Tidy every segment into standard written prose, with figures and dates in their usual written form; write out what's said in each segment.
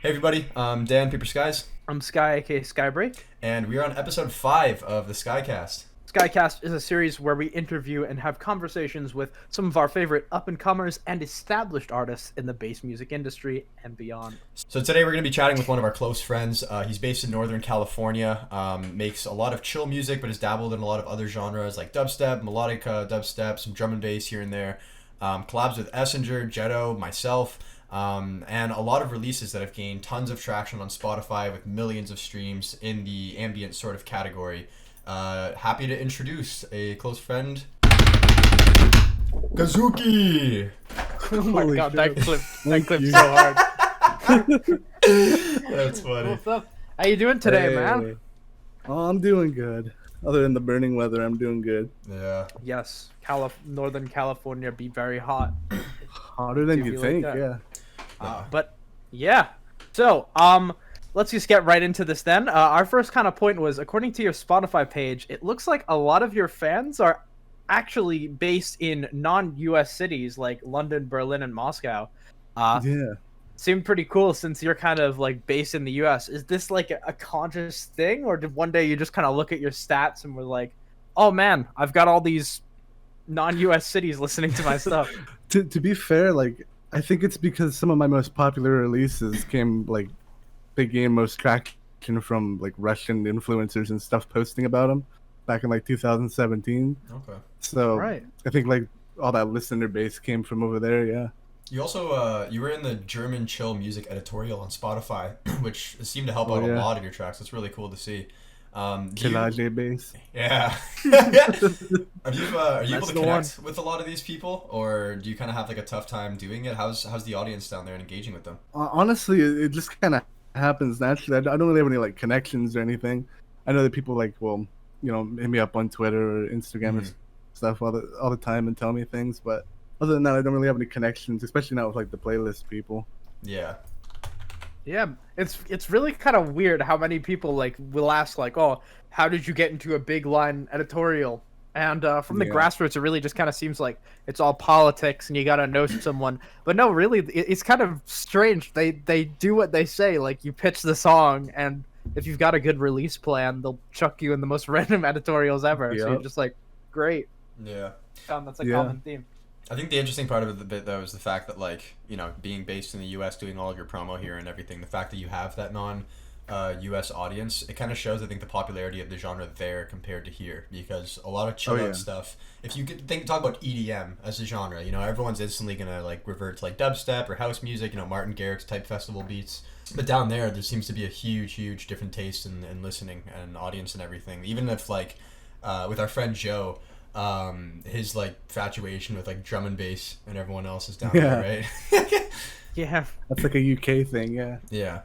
Hey everybody, I'm Dan Paper Skies, I'm Sky, aka Skybreak. and we are on episode 5 of the Skycast. Skycast is a series where we interview and have conversations with some of our favorite up and comers and established artists in the bass music industry and beyond. So today we're going to be chatting with one of our close friends. He's based in Northern California, makes a lot of chill music, but has dabbled in a lot of other genres like dubstep, melodic dubstep, some drum and bass here and there. Collabs with Essinger, Jetto, myself, and a lot of releases that have gained tons of traction on Spotify with millions of streams in the ambient sort of category. Happy to introduce a close friend, Kazukii. Oh my Holy god, shit. that clip's you. so hard. That's funny. What's up? How you doing today, man? Hey. Oh, I'm doing good. Other than the burning weather, I'm doing good. Yeah. Yes, Northern California be very hot. Hotter than Do you you feel like think, that? yeah. But yeah, so let's just get right into this then. Our first kind of point was, according to your Spotify page, it looks like a lot of your fans are actually based in non-US cities like London, Berlin, and Moscow. Yeah. Seemed pretty cool since you're kind of like based in the US. Is this like a conscious thing, or did one day you just kind of look at your stats and were like, oh man, I've got all these non-US cities listening to my stuff? To be fair, like, I think it's because some of my most popular releases they gained most traction from, like, Russian influencers and stuff posting about them back in, like, 2017. Okay. So, Right. I think, like, all that listener base came from over there, yeah. You also you were in the German chill music editorial on Spotify, which seemed to help Oh, out a yeah. lot of your tracks. It's really cool to see. Chillage base. Yeah. Are you able That's to the connect with a lot of these people, or do you kind of have like a tough time doing it? How's the audience down there and engaging with them? Honestly, it just kind of happens naturally. I don't really have any like connections or anything. I know that people like will, hit me up on Twitter or Instagram and Mhm. stuff all the time and tell me things. But other than that, I don't really have any connections, especially not with like the playlist people. Yeah. Yeah, it's really kind of weird how many people like will ask like, "Oh, how did you get into a big line editorial?" And from the Yeah. grassroots, it really just kind of seems like it's all politics, and you gotta know someone. But no, really, it's kind of strange. They do what they say. Like you pitch the song, and if you've got a good release plan, they'll chuck you in the most random editorials ever. So you're Yep. just like, great. Yeah. Found that's a Yeah. common theme. I think the interesting part of it, the bit though, is the fact that like being based in the U.S., doing all of your promo here and everything. The fact that you have that U.S. audience, it kind of shows, I think, the popularity of the genre there compared to here, because a lot of chill out yeah. stuff. If you could talk about EDM as a genre, everyone's instantly gonna like revert to like dubstep or house music, Martin Garrix type festival beats. But down there seems to be a huge different taste in listening and audience and everything. Even if like with our friend Joe. His like infatuation with like drum and bass and everyone else is down there, right? Yeah. That's like a UK thing, yeah. Yeah.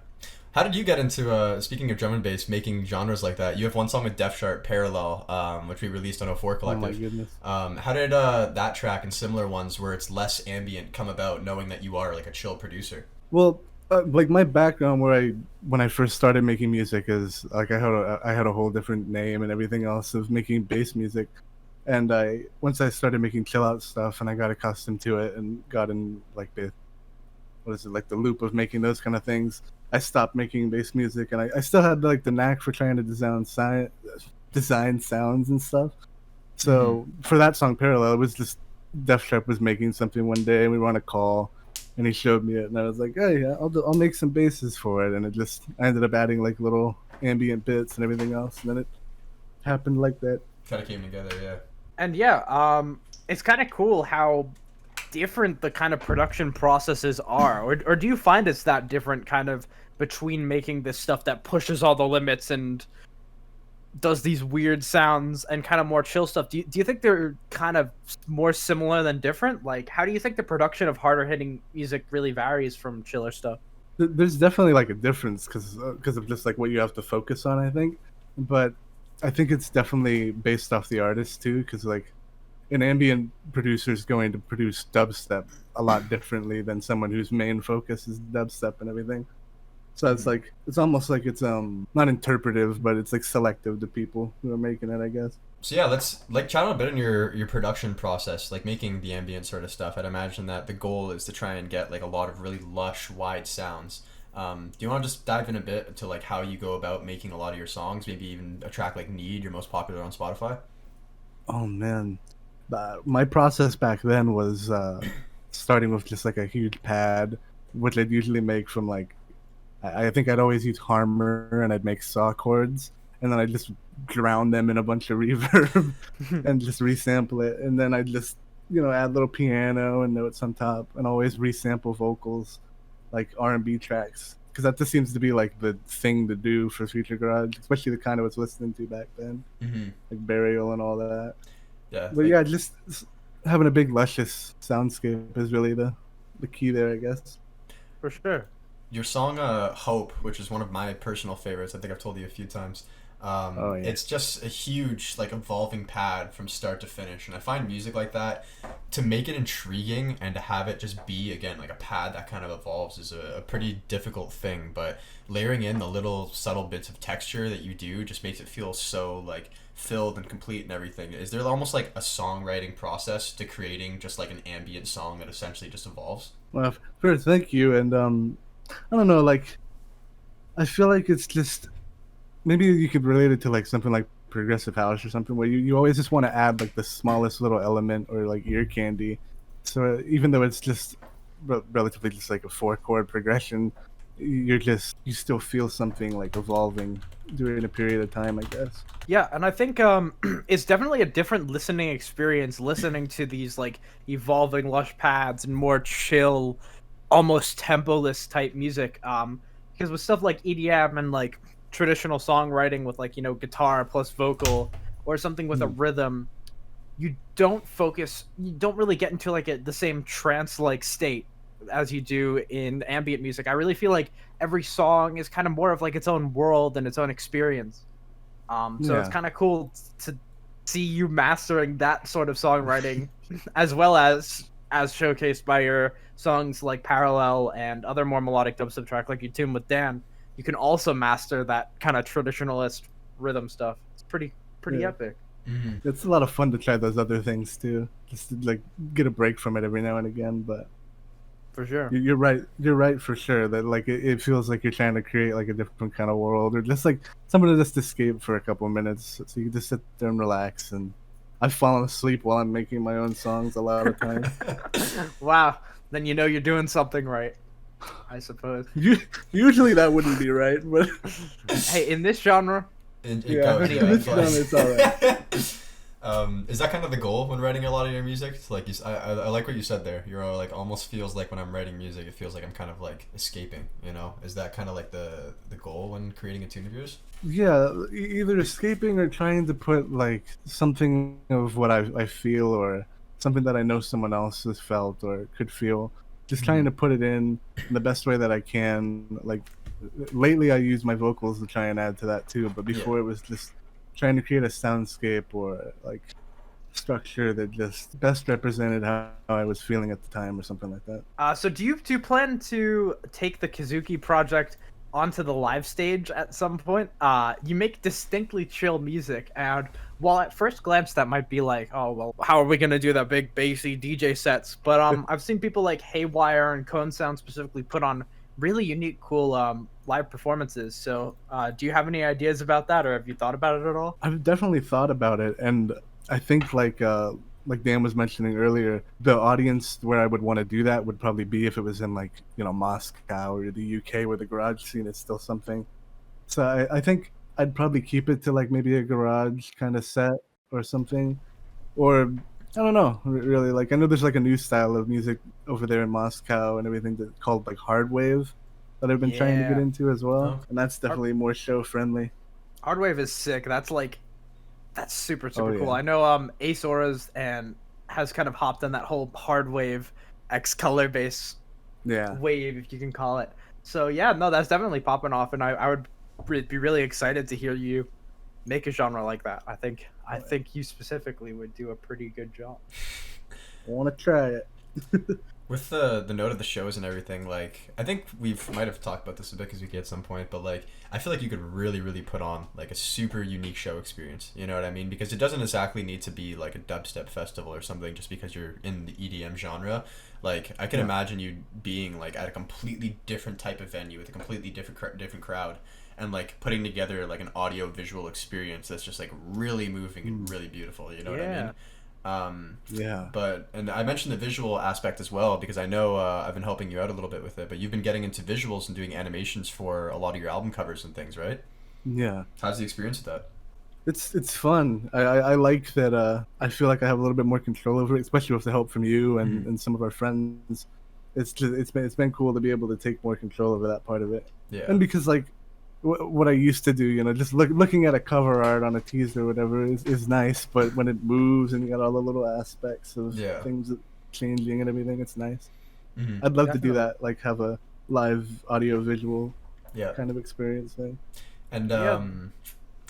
How did you get into speaking of drum and bass, making genres like that? You have one song with Def Sharp, Parallel, which we released on 04 Oh my Collective. goodness. How did that track and similar ones where it's less ambient come about, knowing that you are like a chill producer? Well, like my background when I first started making music is like I had a whole different name and everything else of making bass music. And once I started making chill out stuff and I got accustomed to it and got in like the loop of making those kind of things, I stopped making bass music, and I still had like the knack for trying to design sounds and stuff. So for that song Parallel, it was just Def Sharp was making something one day and we were on a call and he showed me it and I was like, hey, yeah, I'll make some basses for it, and I ended up adding like little ambient bits and everything else, and then it happened like that. Kind of came together, yeah. And yeah, it's kind of cool how different the kind of production processes are. Or do you find it's that different kind of between making this stuff that pushes all the limits and does these weird sounds and kind of more chill stuff? Do you think they're kind of more similar than different? Like, how do you think the production of harder hitting music really varies from chiller stuff? There's definitely like a difference because of just like what you have to focus on, I think. But I think it's definitely based off the artist too, because like an ambient producer is going to produce dubstep a lot differently than someone whose main focus is dubstep and everything. So it's like it's almost like it's not interpretive, but it's like selective to people who are making it, I guess. So yeah, let's like chat a bit on your production process, like making the ambient sort of stuff. I'd imagine that the goal is to try and get like a lot of really lush, wide sounds. Do you want to just dive in a bit to like how you go about making a lot of your songs? Maybe even a track like "Need," your most popular on Spotify. Oh man, my process back then was starting with just like a huge pad, which I'd usually make from like I think I'd always use Harmer and I'd make saw chords, and then I'd just drown them in a bunch of reverb and just resample it, and then I'd just add little piano and notes on top, and always resample vocals, like R&B tracks, because that just seems to be like the thing to do for future garage, especially the kind I was listening to back then, like Burial and all that. Yeah, But yeah, just having a big luscious soundscape is really the key there, I guess. For sure. your song "Hope," which is one of my personal favorites. I think I've told you a few times. Oh yeah. It's just a huge like evolving pad from start to finish, and I find music like that, to make it intriguing and to have it just be again like a pad that kind of evolves, is a pretty difficult thing. But layering in the little subtle bits of texture that you do just makes it feel so like filled and complete and everything. Is there almost like a songwriting process to creating just like an ambient song that essentially just evolves? Well, first, thank you, and I don't know, like I feel like it's just maybe you could relate it to like something like progressive house or something, where you always just want to add like the smallest little element or like ear candy. So even though it's just relatively just like a 4 chord progression, you still feel something like evolving during a period of time, I guess. Yeah, and I think it's definitely a different listening experience listening to these like evolving lush pads and more chill, almost tempo-less type music. Because with stuff like EDM and like traditional songwriting with like guitar plus vocal or something with a rhythm, you don't really get into like the same trance-like state as you do in ambient music. I really feel like every song is kind of more of like its own world and its own experience. So it's Yeah. kind of cool to see you mastering that sort of songwriting, as well as showcased by your songs like Parallel and other more melodic dubstep track like you tune with Dan. You can also master that kind of traditionalist rhythm stuff. It's pretty Yeah. epic. Mm-hmm. It's a lot of fun to try those other things too, just to like get a break from it every now and again. But For sure. you're right. You're right for sure that like it feels like you're trying to create like a different kind of world, or just like someone to just escape for a couple of minutes, so you can just sit there and relax. And I've fallen asleep while I'm making my own songs a lot of times. Wow. Then you're doing something right, I suppose. Usually that wouldn't be right, but Hey, in this genre, It yeah, goes, this yeah, one it's all right. Is that kind of the goal when writing a lot of your music? It's like I like what you said there. You're like almost feels like when I'm writing music, it feels like I'm kind of like escaping. Is that kind of like the goal when creating a tune of yours? Yeah, either escaping or trying to put like something of what I feel, or something that I know someone else has felt or could feel. Just trying to put it in the best way that I can. Like lately, I use my vocals to try and add to that too. But before, it was just trying to create a soundscape or like structure that just best represented how I was feeling at the time, or something like that. so do you plan to take the Kazukii project onto the live stage at some point? You make distinctly chill music, and while at first glance that might be like, oh well, how are we gonna do that big bassy DJ sets? But I've seen people like Haywire and Cone Sound specifically put on really unique, cool live performances. So do you have any ideas about that, or have you thought about it at all? I've definitely thought about it, and I think like Dan was mentioning earlier, the audience where I would want to do that would probably be if it was in like Moscow or the UK, where the garage scene is still something. So I think I'd probably keep it to like maybe a garage kind of set or something, or I don't know really. Like I know there's like a new style of music over there in Moscow and everything that called like hard wave that I've been trying to get Yeah. into as well, Okay. and that's definitely more show friendly. Hardwave is sick. That's super Oh, cool. yeah. I know Ace Auras and has kind of hopped on that whole hard wave X color base Yeah. wave, if you can call it. So yeah, no, that's definitely popping off, and I would be really excited to hear you make a genre like that. I think you specifically would do a pretty good job. I want to try it. With the note of the shows and everything, like I think might have talked about this a bit because we at some point, but like I feel like you could really put on like a super unique show experience. You know what I mean? Because it doesn't exactly need to be like a dubstep festival or something just because you're in the EDM genre. Like I can imagine you being like at a completely different type of venue with a completely different crowd, and like putting together like an audio visual experience that's just like really moving and really beautiful. You know what I mean? Yeah. But and I mentioned the visual aspect as well because I know I've been helping you out a little bit with it. But you've been getting into visuals and doing animations for a lot of your album covers and things, right? Yeah. How's the experience with that? It's fun. I like that. I feel like I have a little bit more control over it, especially with the help from you and some of our friends. It's been cool to be able to take more control over that part of it. Yeah. And because like what I used to do, just looking at a cover art on a teaser or whatever is nice, but when it moves and you got all the little aspects of things changing and everything, it's nice. I'd love to do that, like have a live audio visual kind of experience thing. And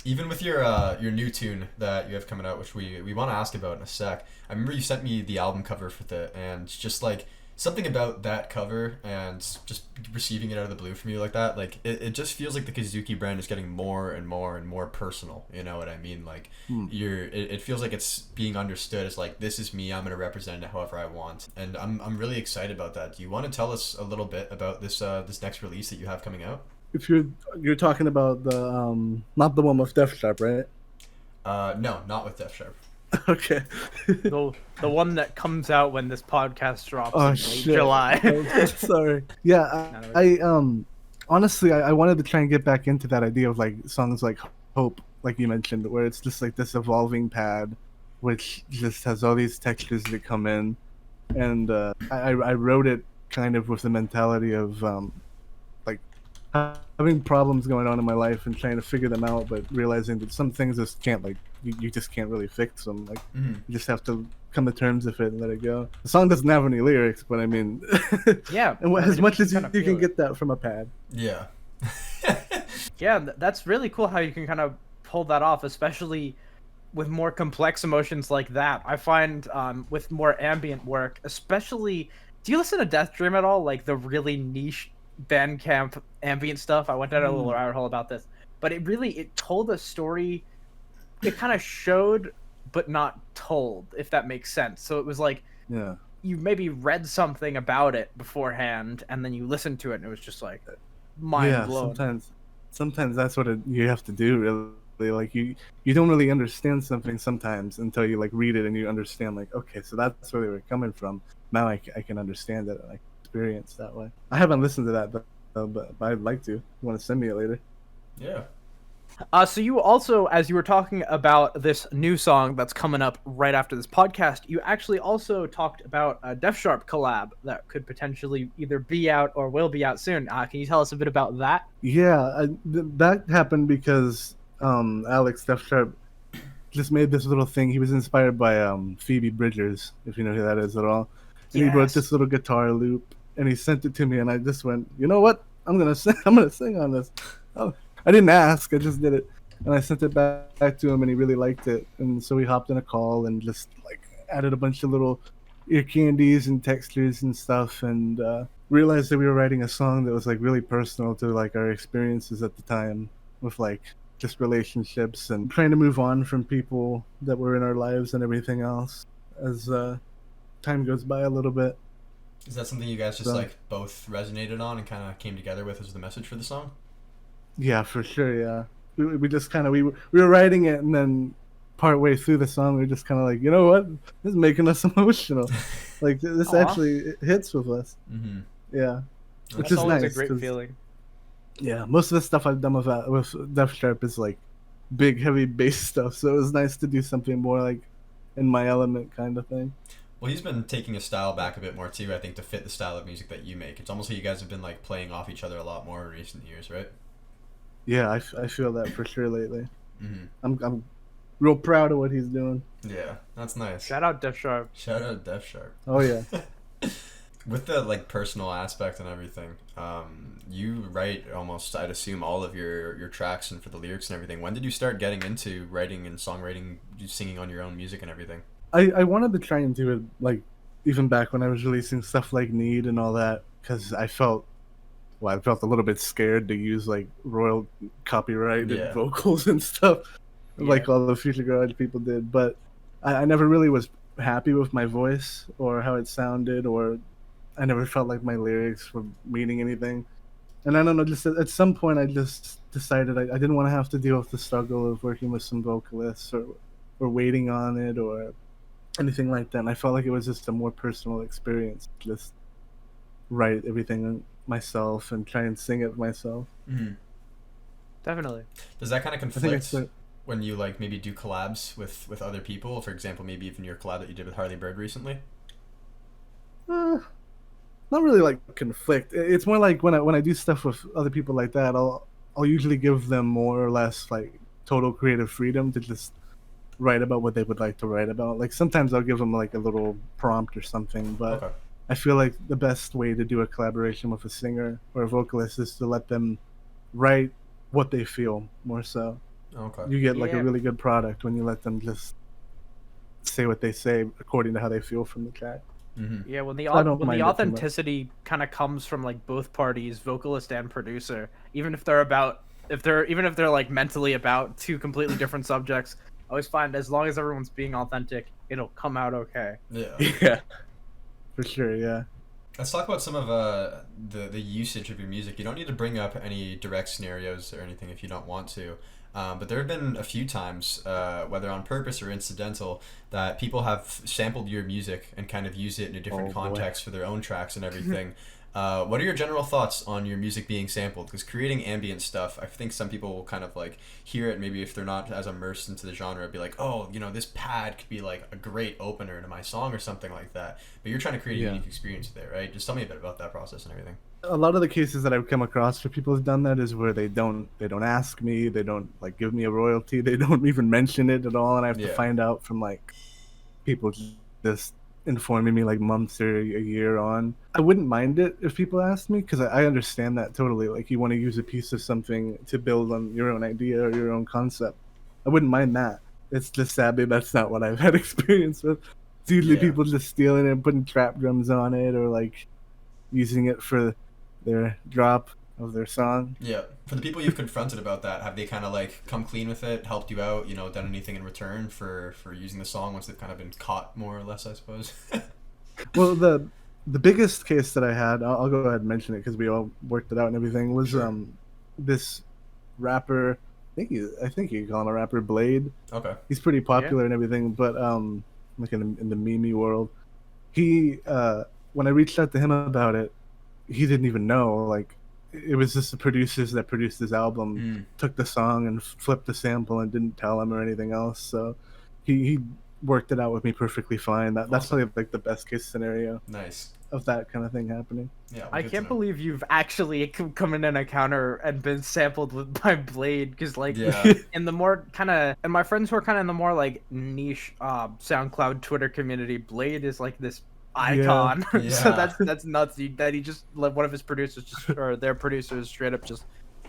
even with your new tune that you have coming out, which we want to ask about in a sec. I remember you sent me the album cover for it, and just like something about that cover and just receiving it out of the blue from you like that, like it just feels like the Kazukii brand is getting more and more and more personal. You know what I mean? Like it feels like it's being understood as like, this is me, I'm gonna represent it however I want, and I'm really excited about that. Do you want to tell us a little bit about this this next release that you have coming out? If you're talking about the not the one with Def Sharp, right? No, not with Def Sharp. Okay. the one that comes out when this podcast drops in late shit. July. Sorry. Yeah, I honestly I wanted to try and get back into that idea of like songs like Hope, like you mentioned, where it's just like this evolving pad, which just has all these textures that come in, and I wrote it kind of with the mentality of like having problems going on in my life and trying to figure them out, but realizing that some things just can't, like you just can't really fix them. Like you just have to come to terms with it and let it go. The song doesn't have any lyrics, but I mean, yeah, and as much as you can get that from a pad. Yeah. Yeah, that's really cool how you can kind of pull that off, especially with more complex emotions like that. I find with more ambient work, especially, do you listen to Death Dream at all? Like the really niche Bandcamp ambient stuff. I went down a little rabbit hole about this, but it told a story. It kind of showed but not told, if that makes sense. So it was like, you maybe read something about it beforehand and then you listened to it and it was just like mind blown. Sometimes that's what you have to do, really. Like you don't really understand something sometimes until you like read it and you understand, like, okay, so that's where they were coming from. Now I can understand it, like experience that way. I haven't listened to that though, but I'd like to. You want to send me it later? Yeah. So you also, as you were talking about this new song that's coming up right after this podcast, you actually also talked about a Def Sharp collab that could potentially either be out or will be out soon. Can you tell us a bit about that? Yeah, that happened because Alex Def Sharp just made this little thing. He was inspired by Phoebe Bridgers, if you know who that is at all. And he wrote this little guitar loop, and he sent it to me, and I just went, you know what? I'm gonna sing on this. I didn't ask, I just did it, and I sent it back to him, and he really liked it, and so we hopped in a call and just like added a bunch of little ear candies and textures and stuff, and realized that we were writing a song that was like really personal to like our experiences at the time with like just relationships and trying to move on from people that were in our lives and everything else as time goes by a little bit. Is that something you guys just like both resonated on and kind of came together with as the message for the song? Yeah, for sure. Yeah, we just kind of we were writing it, and then part way through the song, we were just kind of like, you know what, this is making us emotional. Like this actually hits with us. Yeah, which is nice. That's a great feeling. Yeah, most of the stuff I've done with Def Sharp is like big, heavy bass stuff. So it was nice to do something more like in my element kind of thing. Well, he's been taking his style back a bit more too, I think, to fit the style of music that you make. It's almost like you guys have been like playing off each other a lot more in recent years, right? Yeah, I feel that for sure lately. I'm real proud of what he's doing. Yeah, that's nice. Shout out Def Sharp. Shout out Def Sharp. Oh yeah. With the like personal aspect and everything, you write almost, I'd assume, all of your tracks and for the lyrics and everything. When did you start getting into writing and songwriting, singing on your own music and everything? I wanted to try and do it like even back when I was releasing stuff like Need and all that, because I felt a little bit scared to use like royal copyrighted Yeah. vocals and stuff, like all the future garage people did. But I never really was happy with my voice or how it sounded, or I never felt like my lyrics were meaning anything. And I don't know, just at some point, I just decided I didn't want to have to deal with the struggle of working with some vocalists or waiting on it or anything like that. And I felt like it was just a more personal experience, just write everything myself and try and sing it myself. Mm-hmm. Definitely. Does that kind of I think conflict it's when you like maybe do collabs with other people? For example, maybe even your collab that you did with Harley Bird recently. Not really like conflict. It's more like when I do stuff with other people like that, I'll usually give them more or less like total creative freedom to just write about what they would like to write about. Like sometimes I'll give them like a little prompt or something, but Okay. I feel like the best way to do a collaboration with a singer or a vocalist is to let them write what they feel more so. Okay. You get like Yeah. a really good product when you let them just say what they say according to how they feel from the track. Mm-hmm. Yeah, when the I don't when mind the it too much. authenticity kind of comes from like both parties, vocalist and producer, even if they're like mentally about two completely different subjects, I always find as long as everyone's being authentic, it'll come out okay. Yeah. Yeah, for sure. Yeah. Let's talk about some of the usage of your music. You don't need to bring up any direct scenarios or anything if you don't want to. But there have been a few times, whether on purpose or incidental, that people have sampled your music and kind of used it in a different Oh, boy. context for their own tracks and everything. What are your general thoughts on your music being sampled? Because creating ambient stuff, I think some people will kind of like hear it, maybe if they're not as immersed into the genre, be like, oh, you know, this pad could be like a great opener to my song or something like that. But you're trying to create a Yeah. unique experience there, right? Just tell me a bit about that process and everything. A lot of the cases that I've come across where people have done that is where they don't ask me, they don't like give me a royalty, they don't even mention it at all, and I have to Yeah. find out from like people just informing me like months or a year on. I wouldn't mind it if people asked me because I understand that totally. Like you want to use a piece of something to build on your own idea or your own concept. I wouldn't mind that. It's just sadly that's not what I've had experience with. It's usually Yeah. people just stealing it and putting trap drums on it or like using it for their drop of their song. Yeah. For the people you've confronted about that, have they kind of like come clean with it, helped you out, you know, done anything in return for using the song once they've kind of been caught more or less, I suppose? Well, the biggest case that I had, I'll go ahead and mention it because we all worked it out and everything, was Sure. this rapper. I think you call him a rapper, Blade. Okay. He's pretty popular and everything, but like in the meme world, he when I reached out to him about it, he didn't even know. Like it was just the producers that produced his album took the song and flipped the sample and didn't tell him or anything else. So he worked it out with me perfectly fine. That's Awesome. probably like the best case scenario Nice. of that kind of thing happening. Yeah. Well, I good to can't know. believe you've actually come in an encounter and been sampled by Blade, because like Yeah. in the more kind of, and my friends who are kind of in the more like niche SoundCloud Twitter community, Blade is like this icon. Yeah. So that's nuts that he just like one of his producers just or their producers straight up just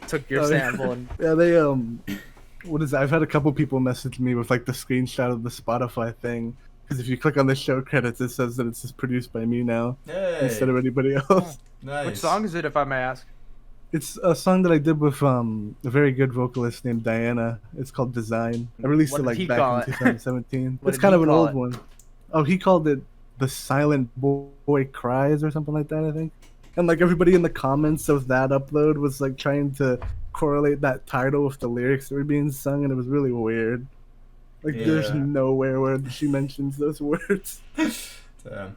took your Oh, yeah. sample and Yeah, they what is that? I've had a couple people message me with like the screenshot of the Spotify thing. Because if you click on the show credits, it says that it's just produced by me now Hey. instead of anybody else. Nice. Which song is it, if I may ask? It's a song that I did with a very good vocalist named Diana. It's called Design. I released What it did like he back call in it? 2017. What It's did kind he of an call old it? one. Oh, he called it The Silent Boy Cries or something like that, I think. And like everybody in the comments of that upload was like trying to correlate that title with the lyrics that were being sung, and it was really weird. Like there's Yeah. nowhere where she mentions those words. Damn.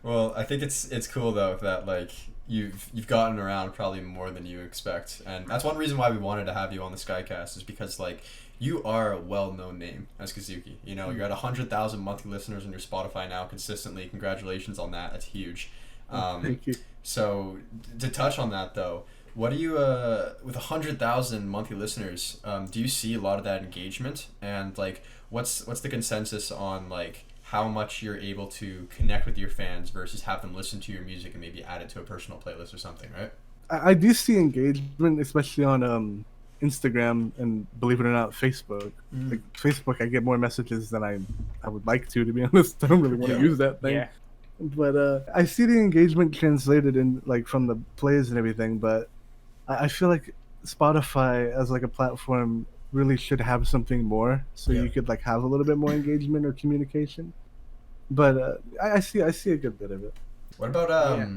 Well, I think it's cool though that like you've gotten around probably more than you expect, and that's one reason why we wanted to have you on the Skycast is because like you are a well-known name as Kazukii. You know, you're at 100,000 monthly listeners on your Spotify now consistently. Congratulations on that. That's huge. Thank you. So to touch on that though, what do you with 100,000 monthly listeners? Do you see a lot of that engagement, and like what's the consensus on like how much you're able to connect with your fans versus have them listen to your music and maybe add it to a personal playlist or something, right? I do see engagement, especially on Instagram and believe it or not, Facebook. Like Facebook, I get more messages than I would like to be honest. I don't really want to Yeah. use that thing. Yeah. But I see the engagement translated in like from the plays and everything, but I feel like Spotify as like a platform really should have something more, so Yeah. you could like have a little bit more engagement or communication. But I see a good bit of it. What about Yeah.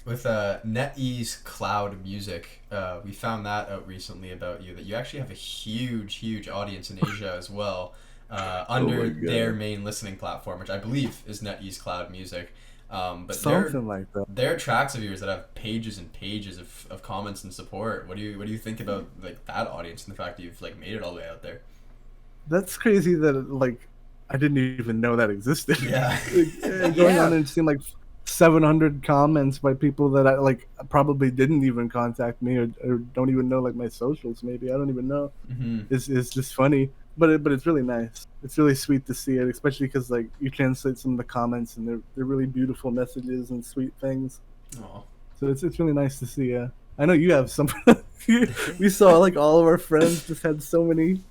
with NetEase Cloud Music? We found that out recently about you, that you actually have a huge audience in Asia as well, Oh under my their god, main listening platform, which I believe is NetEase Cloud Music. But something like that. there are tracks of yours that have pages and pages of comments and support. What do you think about like that audience and the fact that you've like made it all the way out there? That's crazy that like I didn't even know that existed. Yeah. Going on Yeah. and seeing like 700 comments by people that I like probably didn't even contact me or don't even know like my socials. Maybe I don't even know. Hmm. Is just funny, but it's really nice. It's really sweet to see it, especially because like you translate some of the comments and they're really beautiful messages and sweet things. Oh. So it's really nice to see. Yeah, I know you have some. We saw like all of our friends just had so many.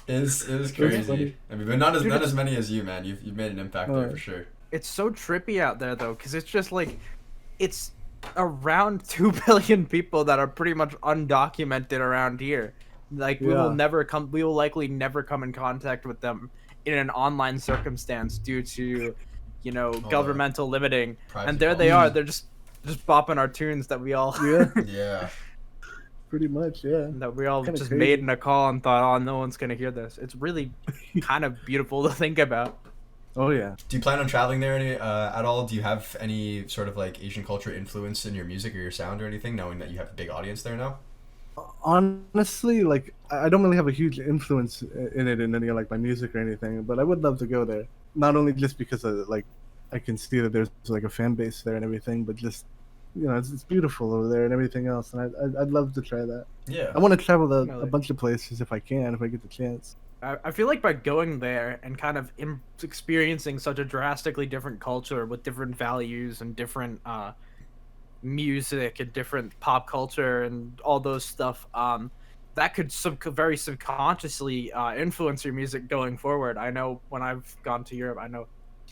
It was That's crazy. funny. I mean, but not as Dude, not it's- as many as you, man. You've made an impact there for sure. It's so trippy out there though, because it's just like, it's around 2 billion people that are pretty much undocumented around here. Like we will Yeah. never come. We will likely never come in contact with them in an online circumstance due to, governmental limiting. Privacy And there they policy. are. They're just bopping our tunes that we all Yeah, Yeah. pretty much. Yeah. that we all Kinda just crazy. made in a call and thought, oh, no one's gonna hear this. It's really kind of beautiful to think about. Oh yeah. Do you plan on traveling there at all? Do you have any sort of like Asian culture influence in your music or your sound or anything, knowing that you have a big audience there now? Honestly, like I don't really have a huge influence in it in any of like my music or anything, but I would love to go there. Not only just because of like I can see that there's like a fan base there and everything, but just it's beautiful over there and everything else, and I'd love to try that. Yeah. I want to travel a Really. bunch of places if I can, if I get the chance. I feel like by going there and kind of experiencing such a drastically different culture with different values and different music and different pop culture and all those stuff, that could very subconsciously influence your music going forward. I know when I've gone to Europe, I know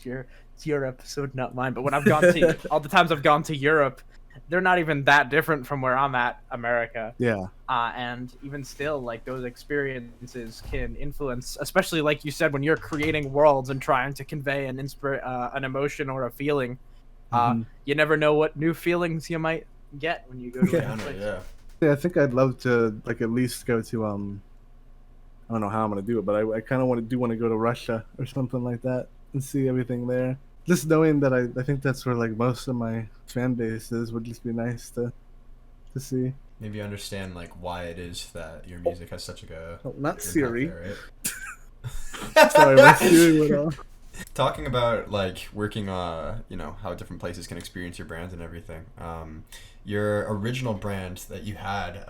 it's your episode, not mine, but when I've gone to all the times I've gone to Europe, they're not even that different from where I'm at, America. Yeah. And even still, like those experiences can influence, especially like you said, when you're creating worlds and trying to convey an emotion or a feeling. Mhm. You never know what new feelings you might get when you go to a Yeah. new place. Yeah. Yeah, I think I'd love to like at least go to I don't know how I'm gonna do it, but I kind of want to go to Russia or something like that and see everything there. Just knowing that I think that's where like most of my fan base is would just be nice to see. Maybe understand like why it is that your music has such a Oh, not impact Siri. there, right? Sorry, my Siri went off. Talking about like working how different places can experience your brand and everything. Your original brand that you had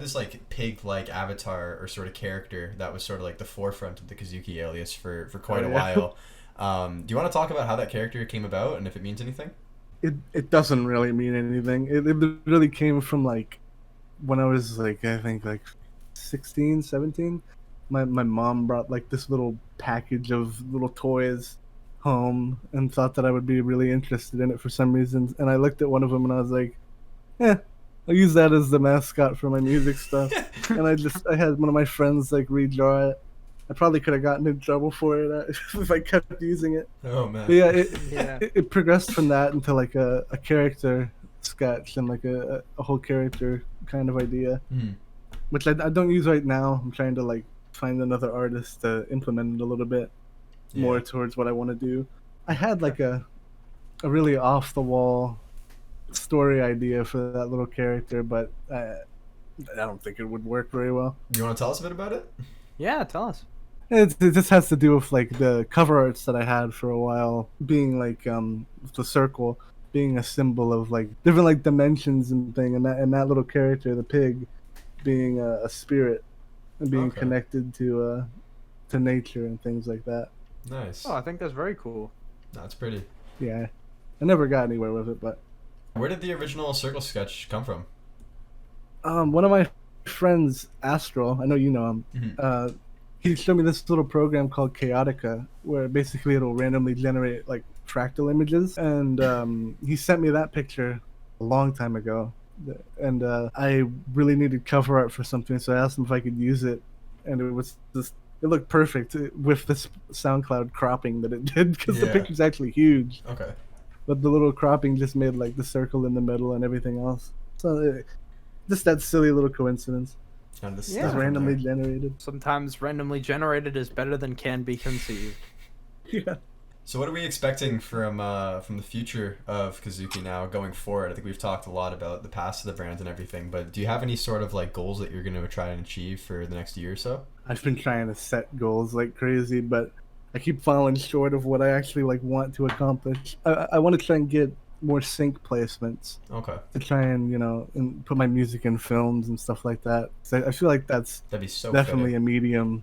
this like pig like avatar or sort of character that was sort of like the forefront of the Kazukii alias for quite Oh, a yeah. while. Do you want to talk about how that character came about and if it means anything? It doesn't really mean anything. It really came from like when I was like I think like 16, 17. My mom brought like this little package of little toys home and thought that I would be really interested in it for some reason. And I looked at one of them and I was like, I'll use that as the mascot for my music stuff. And I had one of my friends like redraw it. I probably could have gotten in trouble for it if I kept using it. Oh man. But yeah, Yeah. it progressed from that into like a character sketch and like a whole character kind of idea, Hmm. which I don't use right now. I'm trying to like find another artist to implement it a little bit more Yeah. towards what I want to do. I had like a really off the wall story idea for that little character, but I don't think it would work very well. You want to tell us a bit about it? Yeah, tell us. It just has to do with like the cover arts that I had for a while being like the circle being a symbol of like different like dimensions and thing, and that little character, the pig, being a spirit and being Okay. connected to nature and things like that. Nice. Oh, I think that's very cool. That's pretty. Yeah, I never got anywhere with it, but Where did the original circle sketch come from? one of my friends, Astral, I know you know him. Mhm. He showed me this little program called Chaotica, where basically it'll randomly generate like fractal images, and he sent me that picture a long time ago, and I really needed cover art for something, so I asked him if I could use it, and it looked perfect with this SoundCloud cropping that it did, because the picture's actually huge. Okay. But the little cropping just made like the circle in the middle and everything else. So just that silly little coincidence. And this Yeah. Just randomly generated. Sometimes randomly generated is better than can be conceived. Yeah. So what are we expecting from the future of Kazukii now going forward? I think we've talked a lot about the past of the brand and everything, but do you have any sort of like goals that you're going to try and achieve for the next year or so? I've been trying to set goals like crazy, but I keep falling short of what I actually like want to accomplish. I want to try and get more sync placements Okay. to try and and put my music in films and stuff like that. So I feel like that's That'd be so definitely fitting. a medium.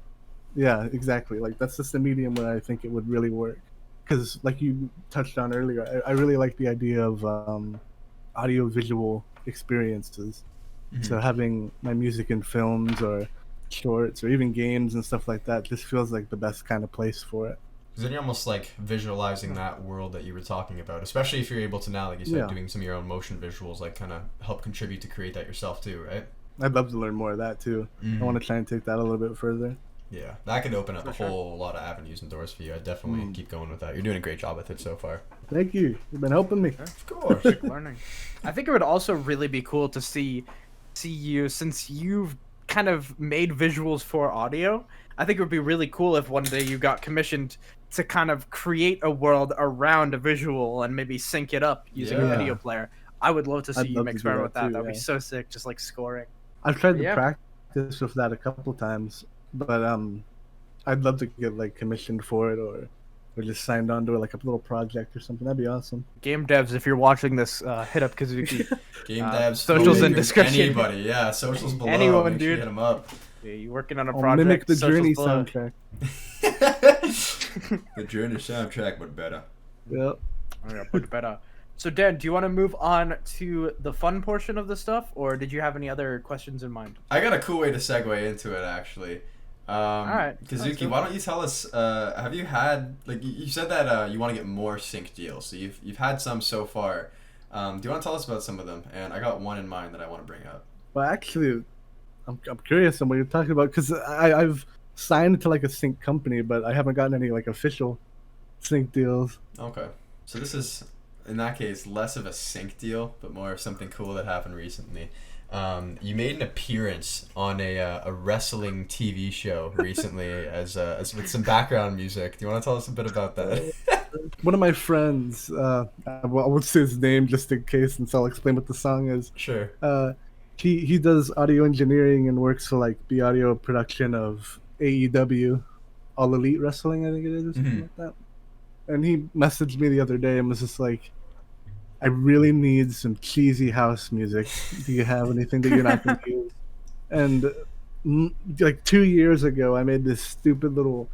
Yeah, exactly. Like that's just a medium where I think it would really work. Because like you touched on earlier, I really like the idea of audio-visual experiences. Mhm. So having my music in films or shorts or even games and stuff like that just feels like the best kind of place for it. Because then you're almost like visualizing that world that you were talking about, especially if you're able to now, like you said, Yeah. doing some of your own motion visuals, like kind of help contribute to create that yourself too, right? I'd love to learn more of that too. I want to try and take that a little bit further. Yeah, that could open up For a sure. whole lot of avenues and doors for you. I'd definitely keep going with that. You're doing a great job with it so far. Thank you. You've been helping me. Of course. Quick learning. I think it would also really be cool to see you, since you've kind of made visuals for audio. I think it would be really cool if one day you got commissioned to kind of create a world around a visual and maybe sync it up using a Yeah. video player. I would love to see I'd you love to do experiment with that that. too, That'd be yeah. so sick, just like scoring. I've tried to Yeah. practice with that a couple times, but I'd love to get like commissioned for it or just signed on to like a little project or something. That'd be awesome. Game devs, if you're watching this, hit up Kazukii. Game Uh, devs, socials in filmmakers, description. Anybody, yeah, socials below. Anyone, Make sure you dude. hit 'em up. Yeah, you working on a I'll project? mimic the socials Journey below. soundtrack. The Journey soundtrack, but better. Yep. Oh, yeah, put it better. So Dan, do you want to move on to the fun portion of the stuff, or did you have any other questions in mind? I got a cool way to segue into it, actually. Alright, sounds Kazukii, good. why don't you tell us? Have you had like you said that you want to get more sync deals? So you've had some so far. Do you want to tell us about some of them? And I got one in mind that I want to bring up. Well, actually, I'm curious on what you're talking about because I've signed to like a sync company, but I haven't gotten any like official sync deals. Okay, so this is in that case less of a sync deal, but more of something cool that happened recently. You made an appearance on a wrestling TV show recently as with some background music. Do you want to tell us a bit about that? One of my friends, I won't say his name just in case, and so I'll explain what the song is. Sure. He does audio engineering and works for like the audio production of AEW, All Elite Wrestling, I think it is, or something like that. And he messaged me the other day and was just like, I really need some cheesy house music. Do you have anything that you're not going to use? And like 2 years ago, I made this stupid little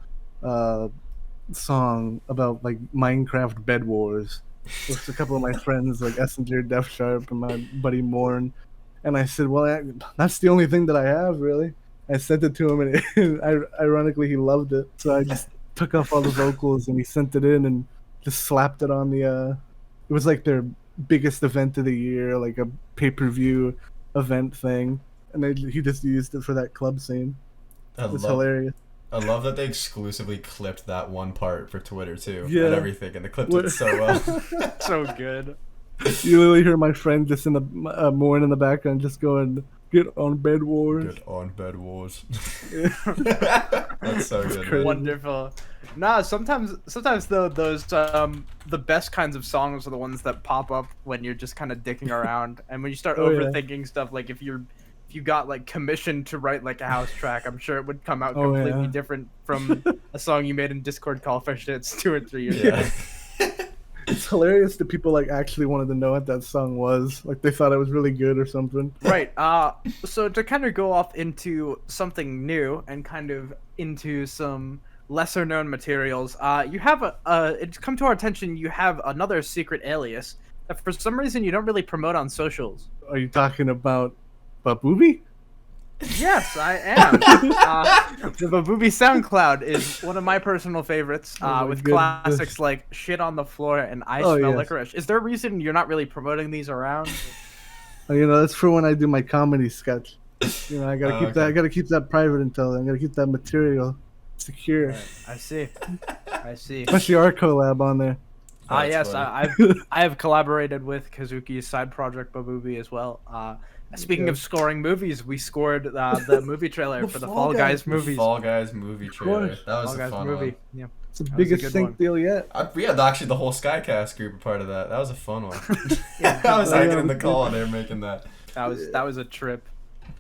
song about like Minecraft Bed Wars with a couple of my friends, like Essinger, Def Sharp, and my buddy Morn. And I said, well, that's the only thing that I have, really. I sent it to him, and ironically, he loved it. So I just took off all the vocals, and he sent it in and just slapped it on the... It was like their biggest event of the year, like a pay-per-view event thing. And he just used it for that club scene. It was hilarious. I love that they exclusively clipped that one part for Twitter, too, Yeah. and everything, and they clipped it so well. So good. You literally hear my friend just in the Morn in the background just going, "Get on Bed Wars." Get on Bed Wars. Yeah. That's so good. Crazy. Man. Wonderful. Nah, sometimes though those the best kinds of songs are the ones that pop up when you're just kind of dicking around, and when you start Oh, yeah. overthinking stuff. Like if you got like commissioned to write like a house track, I'm sure it would come out Oh, completely yeah. different from a song you made in Discord Call for Shits 2 or 3 years ago. Yeah. It's hilarious that people like actually wanted to know what that song was. Like they thought it was really good or something. Right. So to kind of go off into something new and kind of into some lesser known materials, you have it's come to our attention. You have another secret alias that for some reason you don't really promote on socials. Are you talking about Booby? Yes, I am. The Babooby SoundCloud is one of my personal favorites, Oh my with goodness. classics like "Shit on the Floor" and "I Oh, Smell yes. Licorice." Is there a reason you're not really promoting these around? You know, that's for when I do my comedy sketch. You know, I gotta keep that. okay. I gotta keep that private until then. I gotta keep that material secure. I see. I see. Especially our collab on there. That's Yes, funny. I have collaborated with Kazuki's side project Babooby as well. Speaking of scoring movies, we scored the movie trailer The for the Fall Fall Guys Guys movies. Fall Guys movie trailer. course. That was Fall a Guys fun movie. one. Yeah. It's the was a biggest good sync one. deal yet. We had actually the whole Skycast group a part of that. That was a fun one. Yeah. I was Oh, hanging yeah. in the call and they were making that. That was a trip.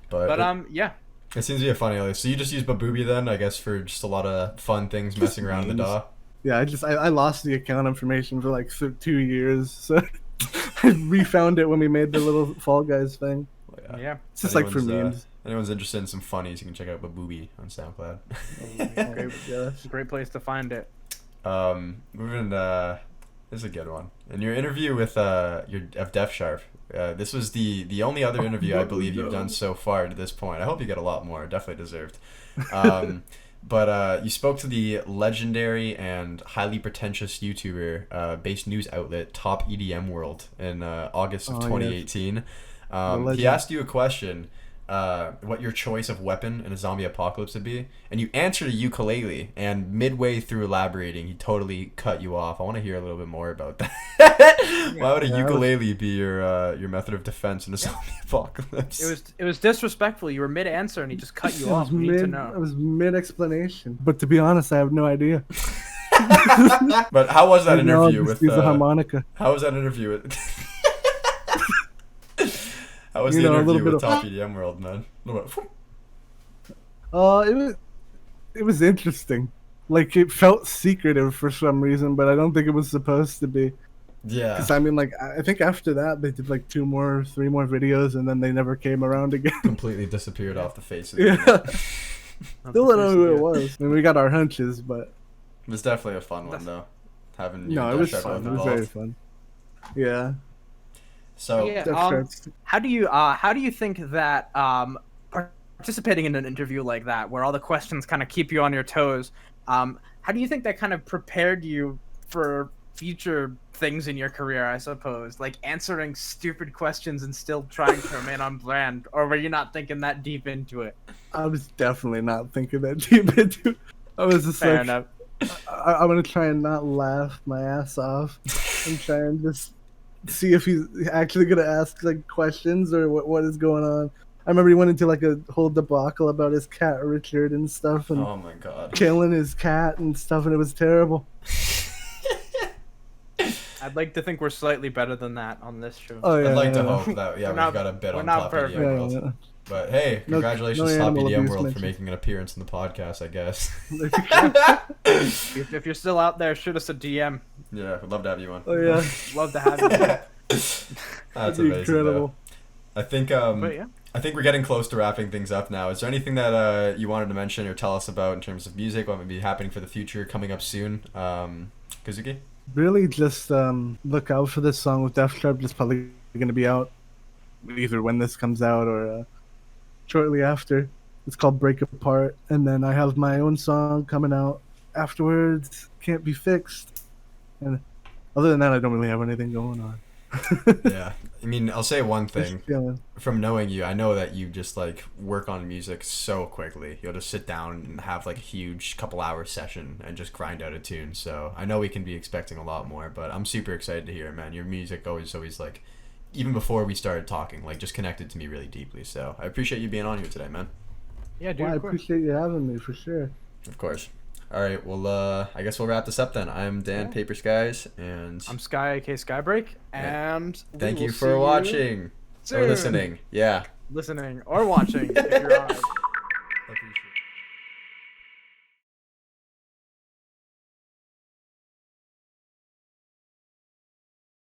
But, But yeah. it seems to be a funny idea. So you just use Babooby then, I guess, for just a lot of fun things, messing around in the memes. DAW. Yeah, I lost the account information for like 2 years, so I refound it when we made the little Fall Guys thing. Yeah. It's just like for Anyone's, memes. Anyone's interested in some funnies, you can check out Babooby on SoundCloud. Great, Yeah. it's a great place to find it. Moving this is a good one. In your interview with of Def Sharp, this was the only other interview I believe you've done so far to this point. I hope you get a lot more. Definitely deserved. But you spoke to the legendary and highly pretentious YouTuber based news outlet Top EDM World in August of Oh, yes. 2018. He legend. asked you a question, what your choice of weapon in a zombie apocalypse would be, and you answered a ukulele, and midway through elaborating, he totally cut you off. I want to hear a little bit more about that. Why would a Yeah, ukulele be your method of defense in a zombie apocalypse? It was disrespectful. You were mid answer and he just cut you I off. was We need to mid. know. I was mid explanation, but to be honest, I have no idea. But how was that I know, interview just with? use a harmonica. How was that interview with? How was You the know, a little interview with bit of- Top EDM World, man? A little bit- It was interesting. Like it felt secretive for some reason, but I don't think it was supposed to be. Yeah. Because I mean, like I think after that they did like 3 more videos, and then they never came around again. Completely disappeared off the face of the Yeah, internet. still don't know who it was. I mean, we got our hunches, but It was definitely a fun one though. Having you no, and it Def was Sharp fun. both It was very involved. fun. Yeah. So Yeah. Def Sharp's- How do you think that participating in an interview like that, where all the questions kind of keep you on your toes, how do you think that kind of prepared you for future things in your career? I suppose, like answering stupid questions and still trying to remain on brand, or were you not thinking that deep into it? I was definitely not thinking that deep into it. I was just Fair like, enough. I'm gonna try and not laugh my ass off and try and just see if he's actually gonna ask like questions or what is going on. I remember he went into like a whole debacle about his cat Richard and stuff, and oh my god. killing his cat and stuff, and it was terrible. I'd like to think we're slightly better than that on this show. Oh yeah, I'd like to yeah. hope that We're we've not- got a bit we're on not Top perfect. EDM Yeah, World. yeah. But hey, No- congratulations no Top animal EDM abuse World for mentioned. making an appearance in the podcast, I guess. If you're still out there, shoot us a DM. Yeah, we'd love to have you on. Oh yeah, Love to have you. That's that'd be amazing. incredible. Though. I think But yeah. I think we're getting close to wrapping things up now. Is there anything that you wanted to mention or tell us about in terms of music, what might be happening for the future, coming up soon? Kazukii? Really, just look out for this song with Def Sharp. It's probably gonna be out either when this comes out or shortly after. It's called Break Apart, and then I have my own song coming out afterwards. Can't Be Fixed, and other than that, I don't really have anything going on. Yeah. I mean, I'll say one thing. Just chilling. From knowing you, I know that you just like work on music so quickly. You'll just sit down and have like a huge couple hour session and just grind out a tune. So I know we can be expecting a lot more, but I'm super excited to hear it, man. Your music always like, even before we started talking, like just connected to me really deeply. So I appreciate you being on here today, man. Yeah, dude. Well, I of course. appreciate you having me for sure. Of course. All right. Well, I guess we'll wrap this up then. I'm Dan Yeah. Paper Skies, and I'm Sky, aka Skybreak, Yeah. and we thank you will see for watching or soon. listening. Yeah. listening, or watching if you're on.